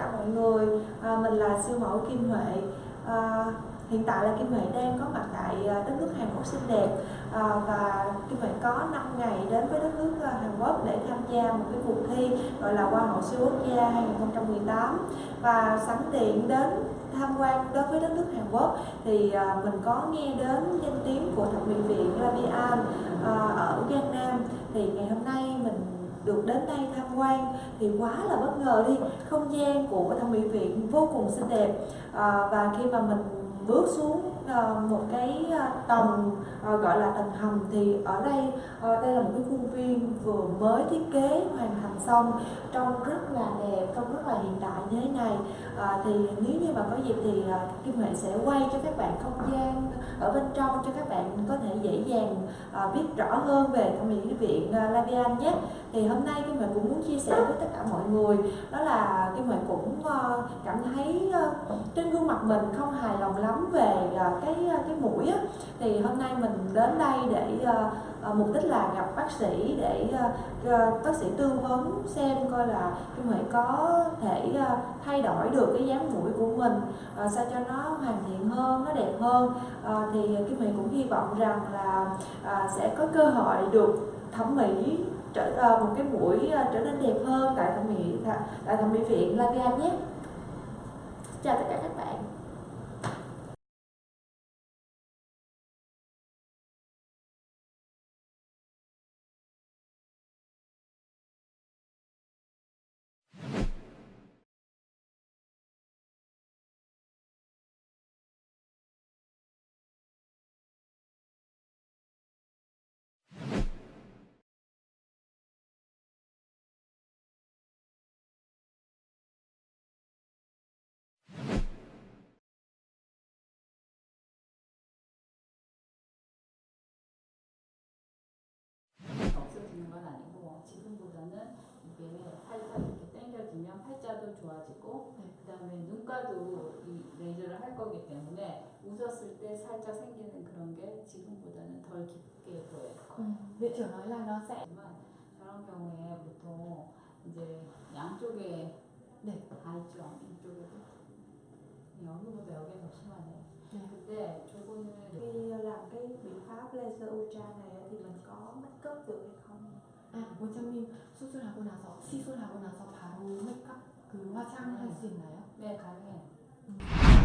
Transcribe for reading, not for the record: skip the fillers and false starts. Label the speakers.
Speaker 1: cả mọi người, mình là siêu mẫu Kim Huệ. Hiện tại là Kim Huệ đang có mặt tại đất nước Hàn Quốc xinh đẹp, và Kim Huệ có 5 ngày đến với đất nước Hàn Quốc để tham gia một cái cuộc thi gọi là Hoa hậu siêu quốc gia 2018. Và sẵn tiện đến tham quan đối với đất nước Hàn Quốc thì mình có nghe đến danh tiếng của thẩm mỹ viện La Vie An ở Giang Nam. Thì ngày hôm nay mình được đến đây tham quan thì quá là bất ngờ đi. Không gian của thẩm mỹ viện vô cùng xinh đẹp, và khi mà mình bước xuống một cái tầng gọi là tầng hầm thì ở đây đây là một cái khuôn viên vừa mới thiết kế hoàn thành xong, trông rất là đẹp, trông rất là hiện đại như thế này. Thì nếu như mà có dịp thì Kim Huệ sẽ quay cho các bạn không gian ở bên trong cho các bạn có thể dễ dàng biết rõ hơn về thẩm mỹ viện La Vie An nhé. Thì hôm nay Kim Huệ cũng muốn chia sẻ với tất cả mọi người, đó là Kim Huệ cũng cảm thấy trên gương mặt mình không hài lòng lắm về cái mũi á. Thì hôm nay mình đến đây để mục đích là gặp bác sĩ để bác sĩ tư vấn xem coi là Kim Huệ có thể thay đổi được cái dáng mũi của mình sao cho nó hoàn thiện hơn, nó đẹp hơn. Thì Kim Huệ cũng hy vọng rằng là sẽ có cơ hội được thẩm mỹ một cái mũi trở nên đẹp hơn tại thẩm mỹ viện La Vie An nhé. Chào tất cả các bạn.
Speaker 2: 없어지는 건 아니고 지금보다는 이게 살짝 이렇게 당겨지면 팔자도 좋아지고 그다음에 눈가도 이 레이저를 할 거기 때문에 웃었을 때 살짝 생기는 그런 게 지금보다는 덜 깊게 보여요.
Speaker 3: Viện trưởng nói là nó sẽ
Speaker 2: 저런 경우에 보통 이제 양쪽에 다 있죠. 이쪽에도 여기보다 여기가 더 심하네. 근데 저거는
Speaker 1: Khi làm cái biện pháp laser ultra này thì mình có make up được hay không?
Speaker 3: 원장님 수술하고 나서 시술하고 나서 바로 메이크업 그 화장 할 수 있나요?
Speaker 2: 네, 가능해요.